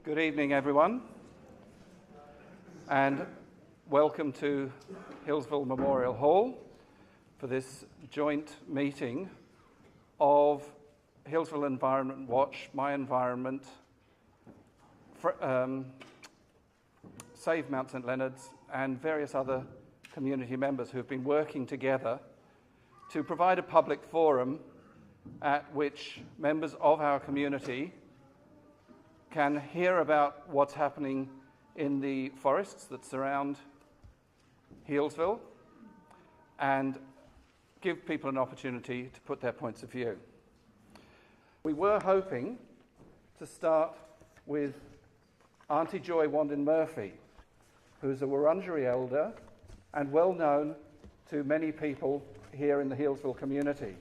Good evening, everyone, and welcome to Healesville Memorial Hall for this joint meeting of Healesville Environmental Watch, My Environment, Save Mount St Leonard's, and various other community members who have been working together to provide a public forum at which members of our community can hear about what's happening in the forests that surround Healesville and give people an opportunity to put their points of view. We were hoping to start with Auntie Joy Wandin Murphy, who's a Wurundjeri elder and well known to many people here in the Healesville community.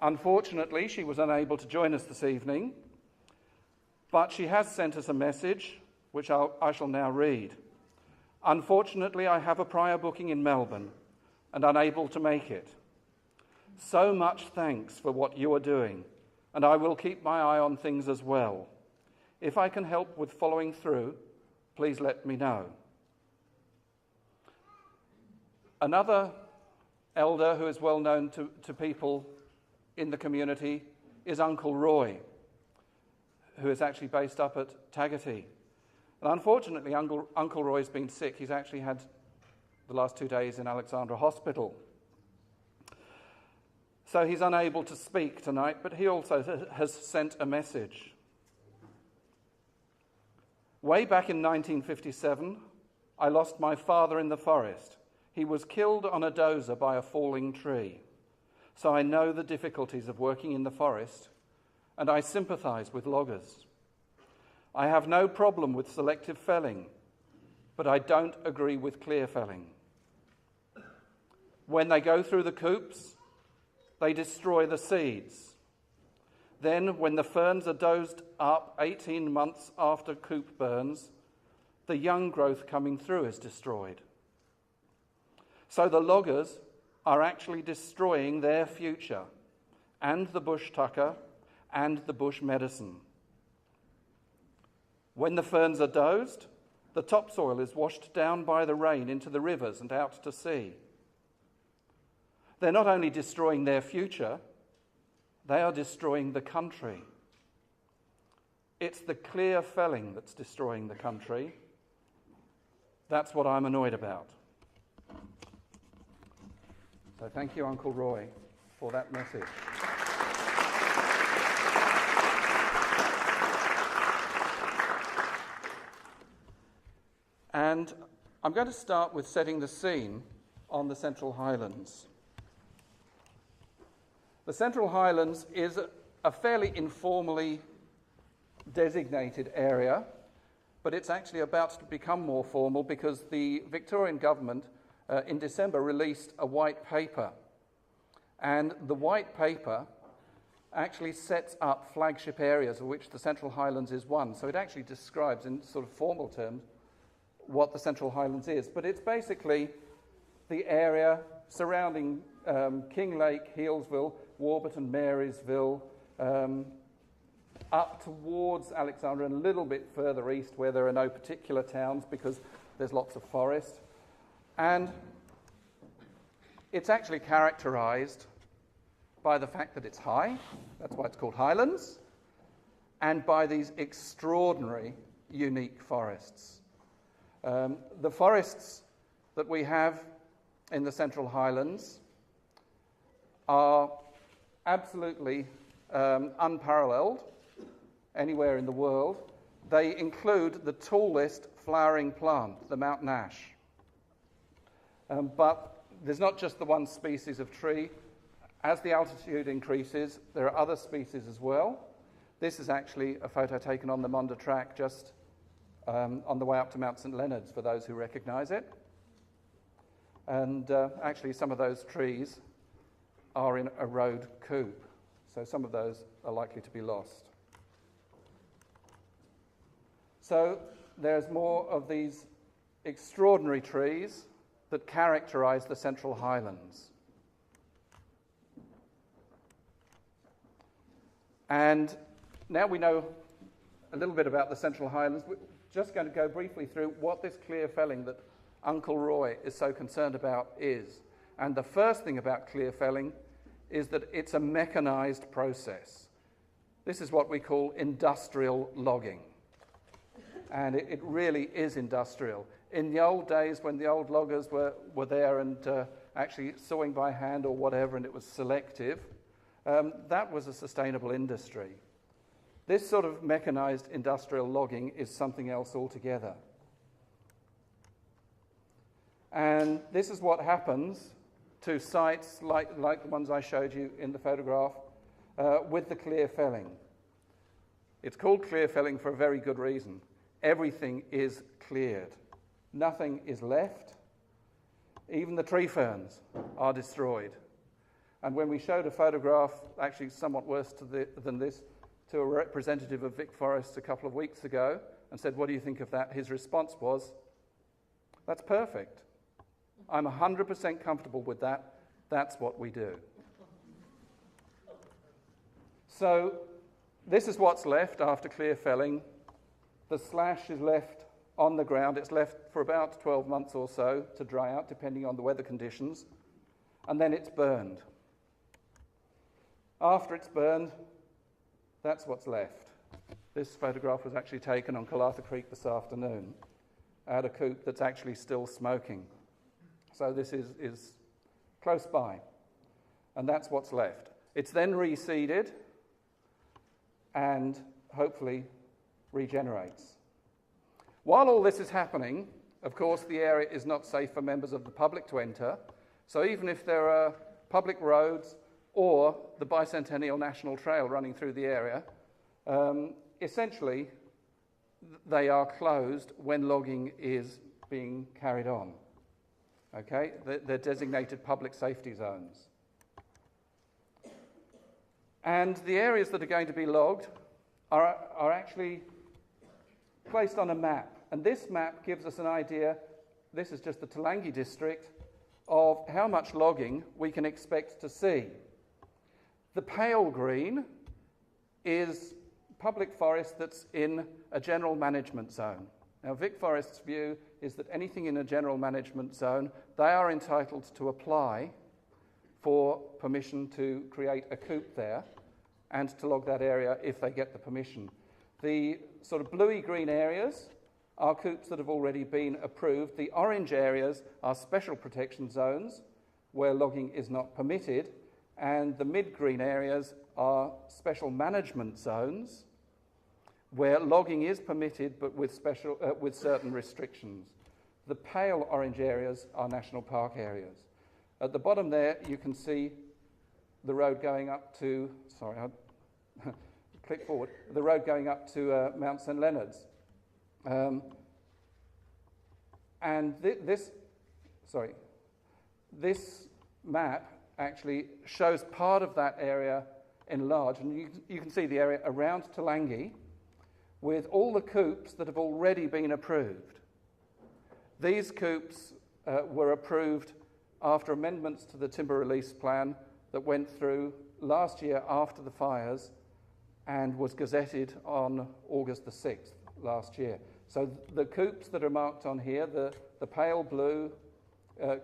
Unfortunately, she was unable to join us this evening, but she has sent us a message, which I shall now read. Unfortunately, I have a prior booking in Melbourne and unable to make it. So much thanks for what you are doing, and I will keep my eye on things as well. If I can help with following through, please let me know. Another elder who is well known to people in the community is Uncle Roy, who is actually based up at Tagati. And unfortunately, Uncle Roy's been sick. He's actually had the last 2 days in Alexandra Hospital. So he's unable to speak tonight, but he also has sent a message. Way back in 1957, I lost my father in the forest. He was killed on a dozer by a falling tree. So I know the difficulties of working in the forest, and I sympathise with loggers. I have no problem with selective felling, but I don't agree with clear felling. When they go through the coops, they destroy the seeds. Then, when the ferns are dozed up 18 months after coop burns, the young growth coming through is destroyed. So the loggers are actually destroying their future, and the bush tucker, and the bush medicine. When the ferns are dozed, the topsoil is washed down by the rain into the rivers and out to sea. They're not only destroying their future, they are destroying the country. It's the clear felling that's destroying the country. That's what I'm annoyed about. So thank you, Uncle Roy, for that message. And I'm going to start with setting the scene on the Central Highlands. The Central Highlands is a fairly informally designated area, but it's actually about to become more formal because the Victorian government in December released a white paper. And the white paper actually sets up flagship areas, of which the Central Highlands is one. So it actually describes in sort of formal terms what the Central Highlands is. But it's basically the area surrounding Kinglake, Healesville, Warburton, Marysville, up towards Alexandra and a little bit further east where there are no particular towns because there's lots of forest. And it's actually characterised by the fact that it's high, that's why it's called Highlands, and by these extraordinary, unique forests. The forests that we have in the Central Highlands are absolutely unparalleled anywhere in the world. They include the tallest flowering plant, the mountain ash. But there's not just the one species of tree. As the altitude increases, there are other species as well. This is actually a photo taken on the Munda track just on the way up to Mount St Leonard's, for those who recognise it. And actually some of those trees are in a road coop, so some of those are likely to be lost. So there's more of these extraordinary trees that characterise the Central Highlands. And now we know a little bit about the Central Highlands. We're just going to go briefly through what this clear felling that Uncle Roy is so concerned about is. And the first thing about clear felling is that it's a mechanised process. This is what we call industrial logging. And it really is industrial. In the old days when the old loggers were there and actually sawing by hand or whatever, and it was selective, that was a sustainable industry. This sort of mechanised industrial logging is something else altogether. And this is what happens to sites like the ones I showed you in the photograph with the clear felling. It's called clear felling for a very good reason. Everything is cleared. Nothing is left. Even the tree ferns are destroyed. And when we showed a photograph, actually somewhat worse than this, to a representative of VIC Forests a couple of weeks ago and said, "What do you think of that?" His response was, "That's perfect. I'm 100% comfortable with that. That's what we do." So this is what's left after clear felling. The slash is left on the ground. It's left for about 12 months or so to dry out, depending on the weather conditions. And then it's burned. After it's burned, that's what's left. This photograph was actually taken on Kalatha Creek this afternoon at a coop that's actually still smoking. So this is close by. And that's what's left. It's then reseeded and hopefully regenerates. While all this is happening, of course, the area is not safe for members of the public to enter. So even if there are public roads or the Bicentennial National Trail running through the area, essentially they are closed when logging is being carried on. Okay, they're designated public safety zones. And the areas that are going to be logged are actually placed on a map. And this map gives us an idea, this is just the Talangi district, of how much logging we can expect to see. The pale green is public forest that's in a general management zone. Now, VIC Forests' view is that anything in a general management zone, they are entitled to apply for permission to create a coop there and to log that area if they get the permission. The sort of bluey-green areas are coops that have already been approved. The orange areas are special protection zones where logging is not permitted, and the mid-green areas are special management zones where logging is permitted but with certain restrictions. The pale orange areas are national park areas. At the bottom there you can see the road going up to, click forward, the road going up to Mount St Leonard's. And this map actually shows part of that area enlarged, and you can see the area around Talangi with all the coops that have already been approved. These coops were approved after amendments to the timber release plan that went through last year after the fires and was gazetted on August the 6th last year. So the coops that are marked on here, the pale blue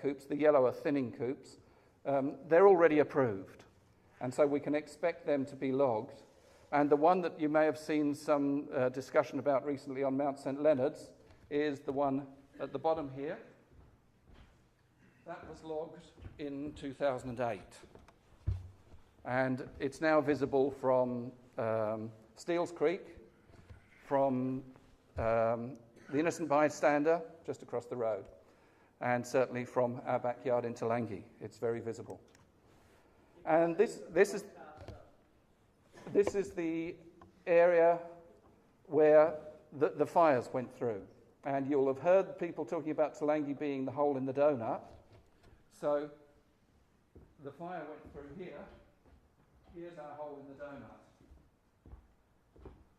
coops, the yellow are thinning coops, they're already approved. And so we can expect them to be logged. And the one that you may have seen some discussion about recently on Mount St Leonard's is the one at the bottom here. That was logged in 2008. And it's now visible from Steeles Creek, from the Innocent Bystander just across the road, and certainly from our backyard in Talangi. It's very visible. And this is the area where the fires went through. And you'll have heard people talking about Talangi being the hole in the donut. So the fire went through here. Here's our hole in the donut.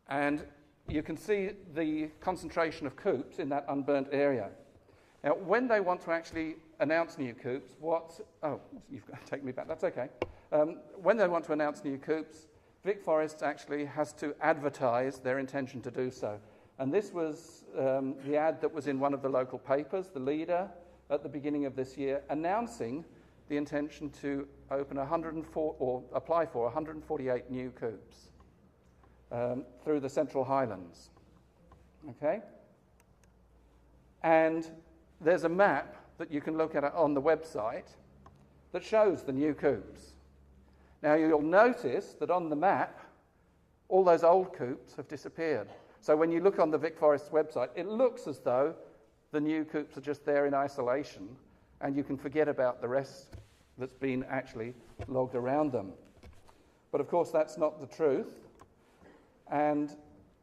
And you can see the concentration of coops in that unburnt area. Now, when they want to actually announce new coops, you've got to take me back, that's okay. When they want to announce new coops, VIC Forests actually has to advertise their intention to do so. And this was the ad that was in one of the local papers, the Leader, at the beginning of this year, announcing the intention to open 104 or apply for 148 new coops through the Central Highlands. Okay? And there's a map that you can look at on the website that shows the new coops. Now you'll notice that on the map, all those old coops have disappeared. So when you look on the VIC Forests website, it looks as though the new coops are just there in isolation, and you can forget about the rest that's been actually logged around them. But of course, that's not the truth. And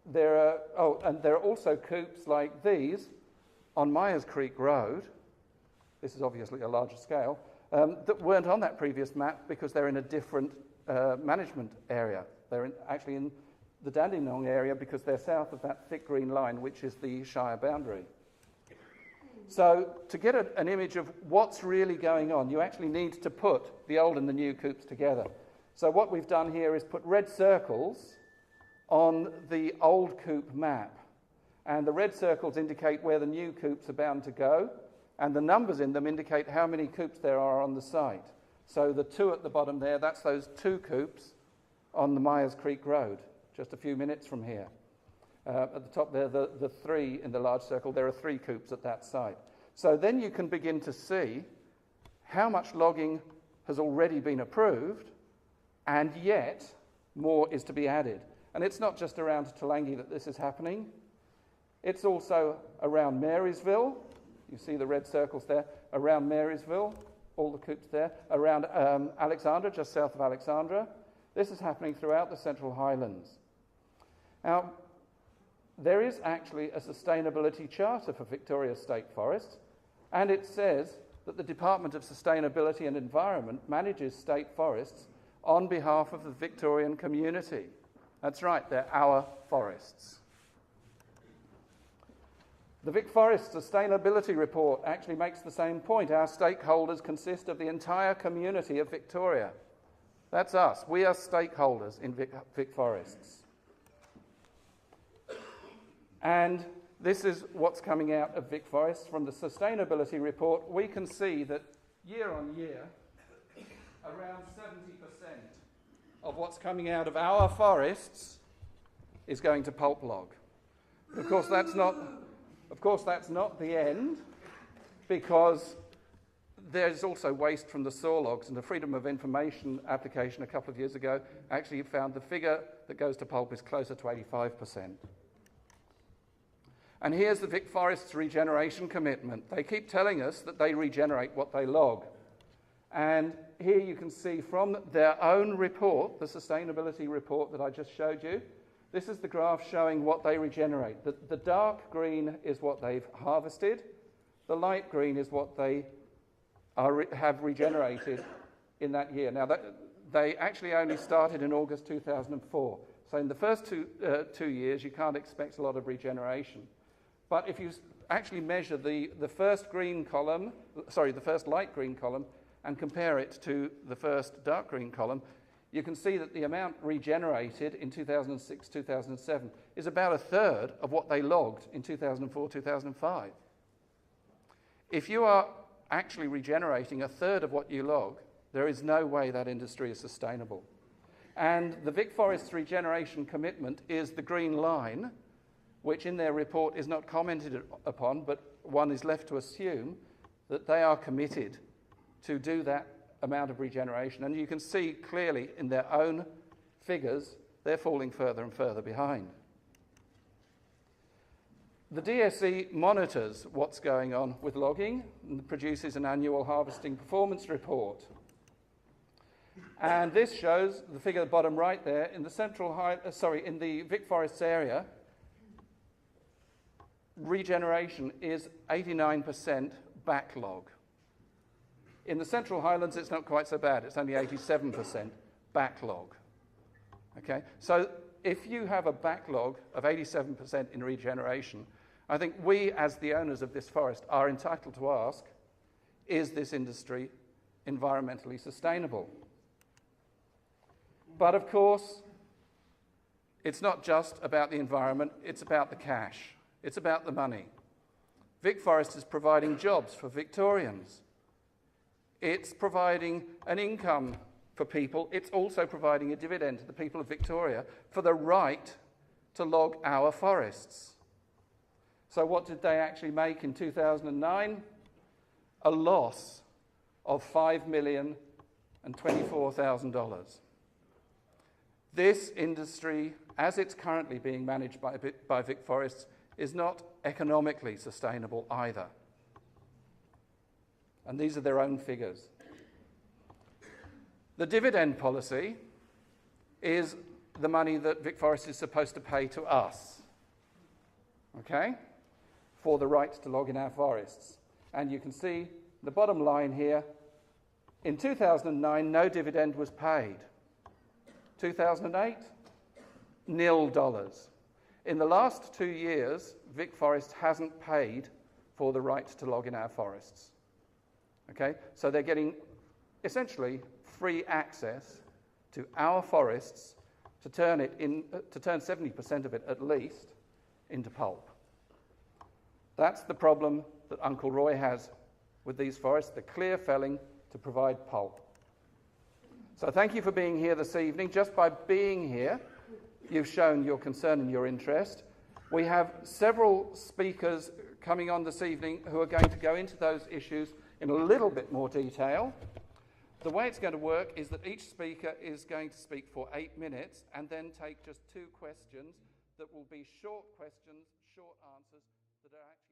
there are also coops like these on Myers Creek Road. This is obviously a larger scale, that weren't on that previous map because they're in a different management area. They're actually in the Dandenong area because they're south of that thick green line, which is the Shire boundary. So to get an image of what's really going on, you actually need to put the old and the new coops together. So what we've done here is put red circles on the old coop map. And the red circles indicate where the new coops are bound to go, and the numbers in them indicate how many coops there are on the site. So the 2 at the bottom there, that's those 2 coops on the Myers Creek Road, just a few minutes from here. At the top there, the 3 in the large circle, there are 3 coops at that site. So then you can begin to see how much logging has already been approved, and yet more is to be added. And it's not just around Talangi that this is happening. It's also around Marysville. You see the red circles there. Around Marysville, all the coops there. Around Alexandra, just south of Alexandra. This is happening throughout the Central Highlands. Now, there is actually a sustainability charter for Victoria State Forests, and it says that the Department of Sustainability and Environment manages state forests on behalf of the Victorian community. That's right, they're our forests. The VIC Forest Sustainability Report actually makes the same point. Our stakeholders consist of the entire community of Victoria. That's us. We are stakeholders in VIC Forests. And this is what's coming out of VIC Forests. From the Sustainability Report, we can see that year on year, around 70% of what's coming out of our forests is going to pulp log. Of course, that's not the end, because there's also waste from the saw logs, and the Freedom of Information application a couple of years ago actually found the figure that goes to pulp is closer to 85%. And here's the VIC Forests regeneration commitment. They keep telling us that they regenerate what they log. And here you can see from their own report, the sustainability report that I just showed you, this is the graph showing what they regenerate. The dark green is what they've harvested. The light green is what they have regenerated in that year. Now, they actually only started in August 2004. So in the first two years, you can't expect a lot of regeneration. But if you actually measure the first light green column and compare it to the first dark green column, you can see that the amount regenerated in 2006-2007 is about a third of what they logged in 2004-2005. If you are actually regenerating a third of what you log, there is no way that industry is sustainable. And the VIC Forests regeneration commitment is the green line, which in their report is not commented upon, but one is left to assume that they are committed to do that amount of regeneration. And you can see clearly in their own figures, they're falling further and further behind. The DSE monitors what's going on with logging and produces an annual harvesting performance report. And this shows the figure at the bottom right there in the in the VIC Forests area. Regeneration is 89% backlog. In the Central Highlands, it's not quite so bad. It's only 87% backlog. Okay, so if you have a backlog of 87% in regeneration, I think we, as the owners of this forest, are entitled to ask, is this industry environmentally sustainable? But of course, It's not just about the environment, it's about the cash. It's about the money. VIC Forests is providing jobs for Victorians. It's providing an income for people. It's also providing a dividend to the people of Victoria for the right to log our forests. So what did they actually make in 2009? A loss of $5,024,000. This industry, as it's currently being managed by VIC Forests, is not economically sustainable either. And these are their own figures. The dividend policy is the money that VIC Forests is supposed to pay to us, okay, for the right to log in our forests. And you can see the bottom line here. In 2009, no dividend was paid. 2008, $0. In the last 2 years, VIC Forest hasn't paid for the right to log in our forests. Okay, so they're getting essentially free access to our forests to turn 70% of it at least into pulp. That's the problem that Uncle Roy has with these forests, the clear felling to provide pulp. So thank you for being here this evening. Just by being here, you've shown your concern and your interest. We have several speakers coming on this evening who are going to go into those issues in a little bit more detail. The way it's going to work is that each speaker is going to speak for 8 minutes and then take just 2 questions that will be short questions, short answers that are actually